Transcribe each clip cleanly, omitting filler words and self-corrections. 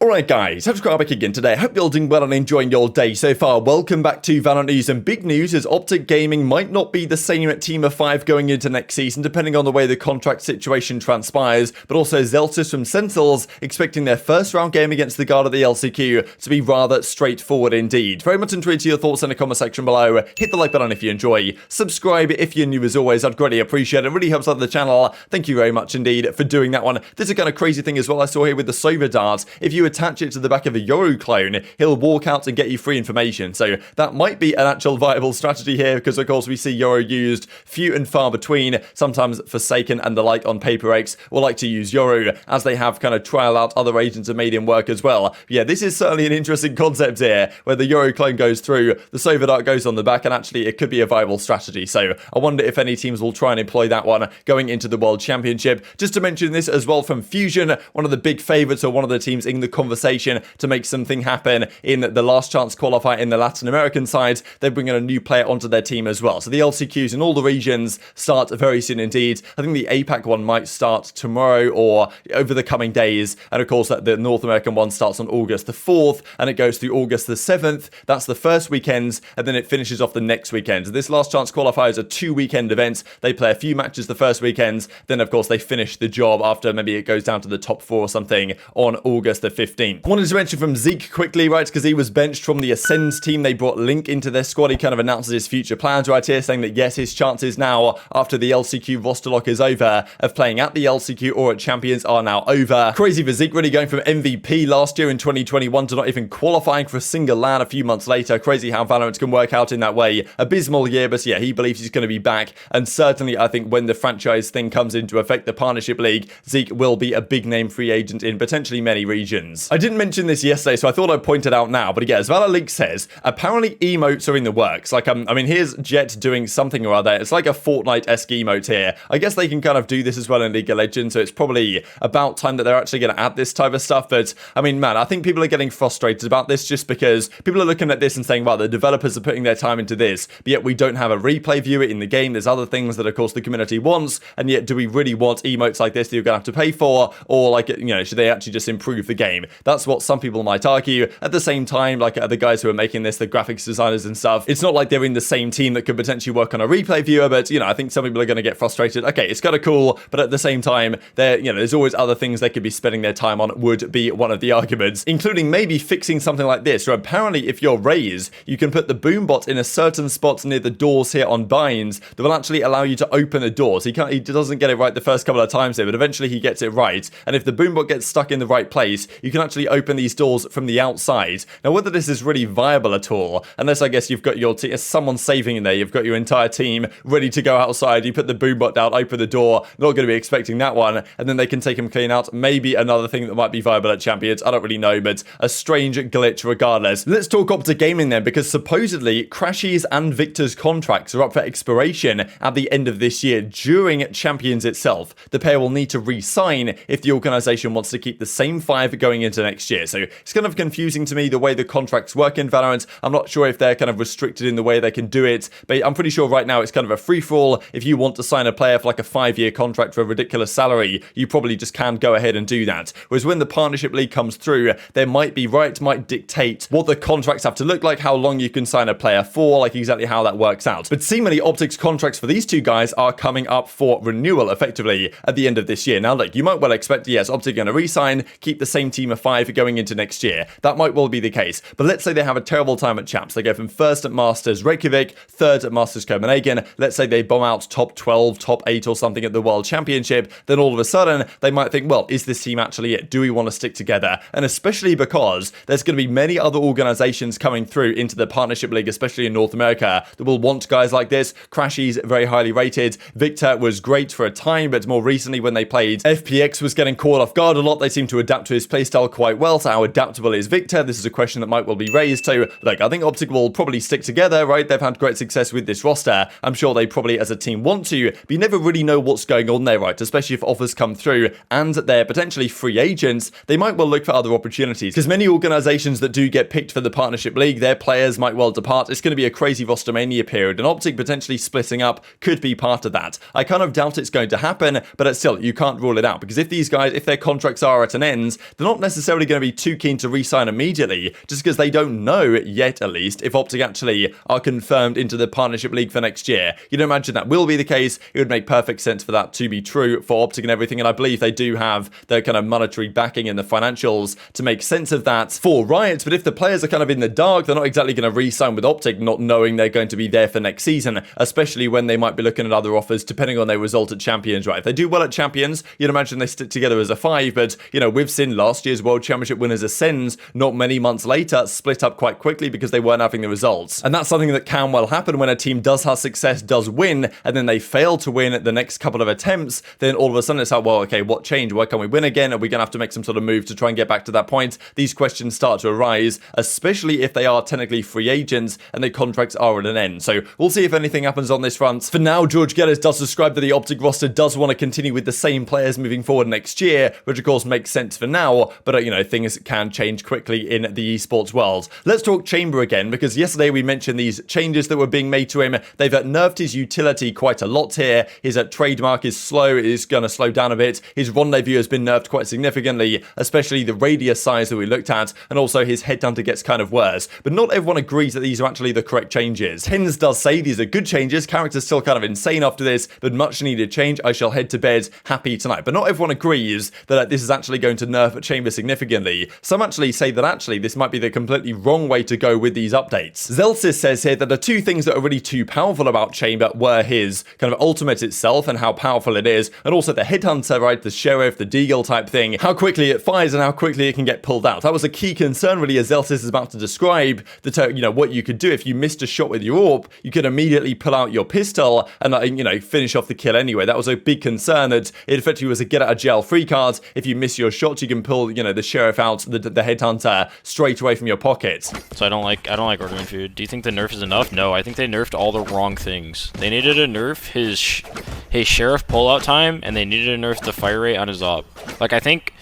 Alright guys, subscribe back again today. I hope you're all doing well and enjoying your day so far. Welcome back to VALORANT news, and big news is OpTic Gaming might not be the same at Team of 5 going into next season, depending on the way the contract situation transpires, but also Zellsis from Sentinels expecting their first round game against the guard at the LCQ to be rather straightforward indeed. Very much intrigued to your thoughts in the comment section below. Hit the like button if you enjoy. Subscribe if you're new as always, I'd greatly appreciate it. It really helps out the channel. Thank you very much indeed for doing that one. There's a kind of crazy thing as well I saw here with the Sova dart. If you attach it to the back of a Yoru clone, he'll walk out and get you free information. So that might be an actual viable strategy here, because of course we see Yoru used few and far between. Sometimes Forsaken and the like on Paper X will like to use Yoru, as they have kind of trial out other agents and made him work as well. Yeah, this is certainly an interesting concept here, where the Yoru clone goes through, the Sova dart goes on the back, and actually it could be a viable strategy. So I wonder if any teams will try and employ that one going into the World Championship. Just to mention this as well from Fusion, one of the big favourites, or one of the teams in the conversation to make something happen in the last chance qualifier in the Latin American side. They're bringing a new player onto their team as well. So the LCQs in all the regions start very soon indeed. I think the APAC one might start tomorrow or over the coming days. And of course, the North American one starts on August the 4th and it goes through August the 7th. That's the first weekend, and then it finishes off the next weekend. This last chance qualifier is a 2-weekend event. They play a few matches the first weekend, then of course they finish the job after maybe it goes down to the top 4 or something on August the 15th. Wanted to mention from Zeke quickly, right, because he was benched from the Ascends team. They brought Link into their squad. He kind of announces his future plans right here, saying that yes, his chances now, after the LCQ roster lock is over, of playing at the LCQ or at Champions are now over. Crazy for Zeke, really going from MVP last year in 2021 to not even qualifying for a single LAN a few months later. Crazy how Valorant can work out in that way. Abysmal year, but yeah, he believes he's going to be back, and certainly I think when the franchise thing comes into effect, the Partnership League, Zeke will be a big name free agent in potentially many regions. I didn't mention this yesterday, so I thought I'd point it out now, but again, as Valor League says, apparently emotes are in the works. Like, I mean, here's Jet doing something or other. It's like a Fortnite-esque emote here. I guess they can kind of do this as well in League of Legends, so it's probably about time that they're actually going to add this type of stuff. But I mean, man, I think people are getting frustrated about this just because people are looking at this and saying, well, the developers are putting their time into this, but yet we don't have a replay viewer in the game. There's other things that, of course, the community wants, and yet do we really want emotes like this that you're going to have to pay for? Or, like, you know, should they actually just improve the game? That's what some people might argue. At the same time, like the guys who are making this, the graphics designers and stuff, it's not like they're in the same team that could potentially work on a replay viewer, but, you know, I think some people are going to get frustrated. Okay, it's kind of cool, but at the same time, there's always other things they could be spending their time on, would be one of the arguments, including maybe fixing something like this, where apparently if you're Raze, you can put the boombot in a certain spot near the doors here on binds that will actually allow you to open the doors. He doesn't get it right the first couple of times here, but eventually he gets it right, and if the boombot gets stuck in the right place, you can actually open these doors from the outside. Now, whether this is really viable at all, unless I guess you've got your team, someone saving in there, you've got your entire team ready to go outside, you put the boombot down, open the door, not going to be expecting that one, and then they can take him clean out. Maybe another thing that might be viable at Champions, I don't really know, but a strange glitch regardless. Let's talk OpTic Gaming then, because supposedly Crashy's and Victor's contracts are up for expiration at the end of this year during Champions itself. The pair will need to re-sign if the organization wants to keep the same 5 going into next year. So it's kind of confusing to me the way the contracts work in Valorant. I'm not sure if they're kind of restricted in the way they can do it, but I'm pretty sure right now it's kind of a free-for-all. If you want to sign a player for like a 5-year contract for a ridiculous salary, you probably just can go ahead and do that. Whereas when the Partnership League comes through, there might dictate what the contracts have to look like, how long you can sign a player for, like exactly how that works out. But seemingly OpTic's contracts for these two guys are coming up for renewal effectively at the end of this year. Now, look, you might well expect, yes, OpTic going to re-sign, keep the same team of 5 going into next year. That might well be the case. But let's say they have a terrible time at Champs. They go from 1st at Masters Reykjavik, 3rd at Masters Copenhagen. Let's say they bomb out top 12, top 8 or something at the World Championship. Then all of a sudden, they might think, well, is this team actually it? Do we want to stick together? And especially because there's going to be many other organizations coming through into the Partnership League, especially in North America, that will want guys like this. Crashy's very highly rated. Victor was great for a time, but more recently when they played, FPX was getting caught off guard a lot. They seem to adapt to his playstyle quite well. So how adaptable is Victor? This is a question that might well be raised. So, look, I think OpTic will probably stick together, right? They've had great success with this roster. I'm sure they probably, as a team, want to, but you never really know what's going on there, right? Especially if offers come through and they're potentially free agents, they might well look for other opportunities. Because many organizations that do get picked for the Partnership League, their players might well depart. It's going to be a crazy Rostermania period, and OpTic potentially splitting up could be part of that. I kind of doubt it's going to happen, but still, you can't rule it out, because if these guys, if their contracts are at an end, they're not necessarily necessarily going to be too keen to re-sign immediately, just because they don't know yet, at least, if OpTic actually are confirmed into the partnership league for next year. You'd imagine that will be the case. It would make perfect sense for that to be true for OpTic and everything, and I believe they do have their kind of monetary backing and the financials to make sense of that for Riot. But if the players are kind of in the dark, they're not exactly going to re-sign with OpTic, not knowing they're going to be there for next season, especially when they might be looking at other offers depending on their result at Champions, right? If they do well at Champions, you'd imagine they stick together as a 5, but, you know, we've seen last year's World Championship winners ascends not many months later, split up quite quickly because they weren't having the results. And that's something that can well happen when a team does have success, does win, and then they fail to win the next couple of attempts. Then all of a sudden it's like, well, okay, what changed? Why can't we win again? Are we going to have to make some sort of move to try and get back to that point? These questions start to arise, especially if they are technically free agents and their contracts are at an end. So we'll see if anything happens on this front. For now, George Geddes does describe that the OpTic roster does want to continue with the same players moving forward next year, which of course makes sense for now, but you know, things can change quickly in the esports world. Let's talk Chamber again, because yesterday we mentioned these changes that were being made to him. They've nerfed his utility quite a lot here. His trademark is slow. It is going to slow down a bit. His rendezvous has been nerfed quite significantly, especially the radius size that we looked at, and also his headhunter gets kind of worse. But not everyone agrees that these are actually the correct changes. TenZ does say these are good changes. Character's still kind of insane after this, but much needed change. I shall head to bed happy tonight. But not everyone agrees that this is actually going to nerf Chamber significantly. Some actually say that actually this might be the completely wrong way to go with these updates. Zellsis says here that the two things that are really too powerful about Chamber were his kind of ultimate itself and how powerful it is, and also the headhunter, right, the sheriff, the deagle type thing, how quickly it fires and how quickly it can get pulled out. That was a key concern really, as Zellsis is about to describe that, you know, what you could do if you missed a shot with your AWP, you could immediately pull out your pistol and, you know, finish off the kill anyway. That was a big concern, that it effectively was a get out of jail free card. If you miss your shot, you can pull, you know, the sheriff out, the headhunter straight away from your pocket. So I don't like ordering food. Do you think the nerf is enough? No, I think they nerfed all the wrong things. They needed to nerf his sheriff pullout time, and they needed to nerf the fire rate on his op. Like I think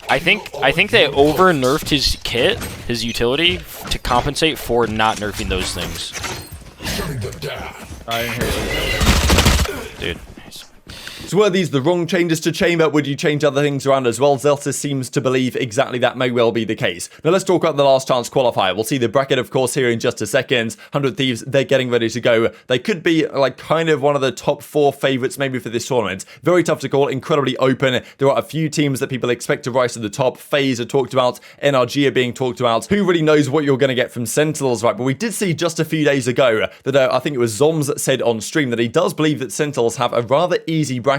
they over nerfed his kit, his utility, to compensate for not nerfing those things. I didn't hear you. Dude. So were these the wrong changes to Chamber? Would you change other things around as well? Zellsis seems to believe exactly that may well be the case. Now let's talk about the last chance qualifier. We'll see the bracket, of course, here in just a second. 100 Thieves, they're getting ready to go. They could be like kind of one of the top 4 favorites maybe for this tournament. Very tough to call, incredibly open. There are a few teams that people expect to rise to the top. FaZe are talked about, NRG are being talked about. Who really knows what you're going to get from Sentinels, right? But we did see just a few days ago that I think it was Zoms said on stream that he does believe that Sentinels have a rather easy bracket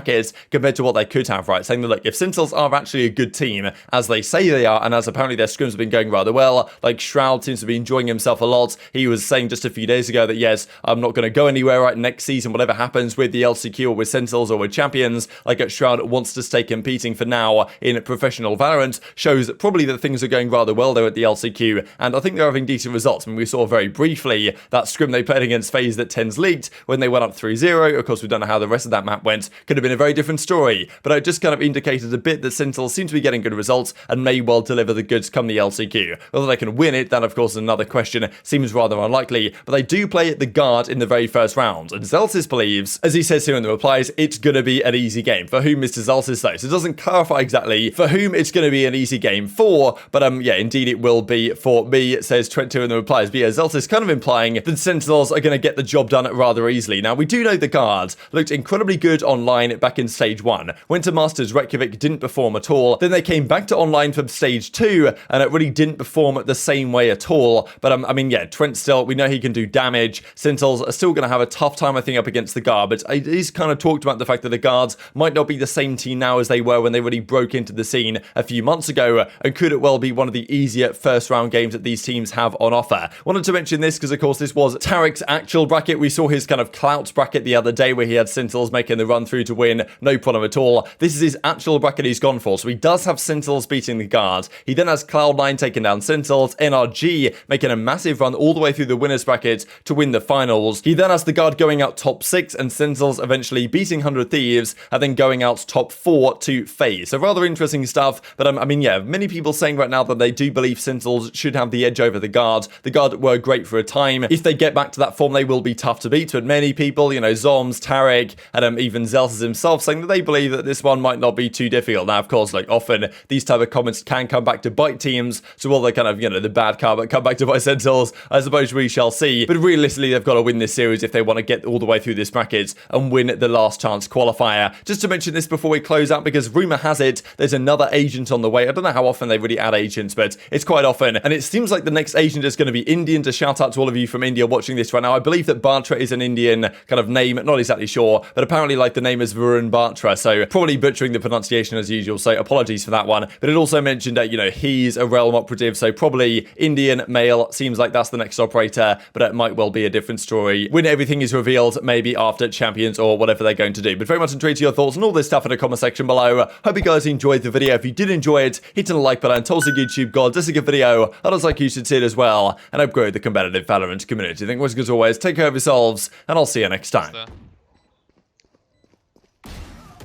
compared to what they could have, right? Saying that, look, if Sentinels are actually a good team, as they say they are, and as apparently their scrims have been going rather well, like Shroud seems to be enjoying himself a lot. He was saying just a few days ago that, yes, I'm not going to go anywhere right next season, whatever happens with the LCQ or with Sentinels or with Champions. Like Shroud wants to stay competing for now in professional Valorant, shows probably that things are going rather well there at the LCQ, and I think they're having decent results. I mean, we saw very briefly that scrim they played against FaZe that TenZ leaked when they went up 3-0. Of course, we don't know how the rest of that map went. Could have been a very different story, but it just kind of indicated a bit that Sentinels seem to be getting good results and may well deliver the goods come the LCQ. Whether they can win it, that of course is another question, seems rather unlikely, but they do play the guard in the very first round, and Zellsis believes, as he says here in the replies, it's going to be an easy game. For whom, Mr. Zellsis though, so it doesn't clarify exactly for whom it's going to be an easy game for, but yeah, indeed it will be for me, says Trent2 in the replies. But yeah, Zellsis kind of implying that Sentinels are going to get the job done rather easily. Now, we do know the guard looked incredibly good online back in Stage 1. Went to Masters Reykjavik, didn't perform at all. Then they came back to online for Stage 2, and it really didn't perform the same way at all. But I mean, yeah, Trent still, we know he can do damage. Sentinels are still going to have a tough time, I think, up against the guard, but it is kind of talked about the fact that the guards might not be the same team now as they were when they really broke into the scene a few months ago, and could it well be one of the easier first round games that these teams have on offer. Wanted to mention this because, of course, this was Tarek's actual bracket. We saw his kind of clout bracket the other day where he had Sentinels making the run through to win, no problem at all. This is his actual bracket he's gone for, so he does have Sentinels beating the guard. He then has Cloud9 taking down Sentinels, NRG making a massive run all the way through the winners bracket to win the finals. He then has the guard going out top 6 and Sentinels eventually beating 100 Thieves and then going out top 4 to FaZe. So rather interesting stuff, but I mean, yeah, many people saying right now that they do believe Sentinels should have the edge over the guard. The guard were great for a time. If they get back to that form, they will be tough to beat, but many people, you know, Zoms, Tarek, and even Zellsis themselves, saying that they believe that this one might not be too difficult. Now, of course, like often these type of comments can come back to bite teams, so will they kind of, you know, the bad karma come back to bite Sentinels? I suppose we shall see. But realistically, they've got to win this series if they want to get all the way through this bracket and win the last chance qualifier. Just to mention this before we close out, because rumor has it there's another agent on the way. I don't know how often they really add agents, but it's quite often. And it seems like the next agent is going to be Indian. To shout out to all of you from India watching this right now. I believe that Batra is an Indian kind of name, not exactly sure, but apparently like the name is Varun Batra, so probably butchering the pronunciation as usual, so apologies for that one. But it also mentioned that, you know, he's a realm operative, so probably Indian male. Seems like that's the next operator, but it might well be a different story when everything is revealed, maybe after Champions or whatever they're going to do. But very much intrigued to your thoughts on all this stuff in the comment section below. Hope you guys enjoyed the video. If you did enjoy it, hit the like button, tell us the YouTube god, this is a good video, others like you should see it as well, and I've grown the competitive Valorant community. Thank you as always, take care of yourselves, and I'll see you next time.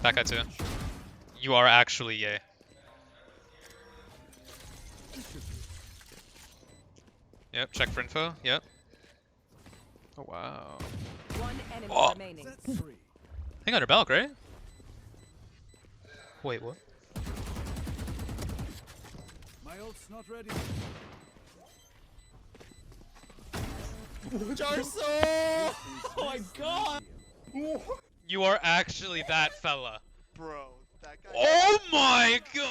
That guy too. You are actually yay. Yep, check for info. Yep. Oh wow. One enemy remaining. Hang on your Belk, right? Wait, what? My ult's not ready. Jarso! Oh my god! You are actually that fella. Bro, that guy. Oh my god!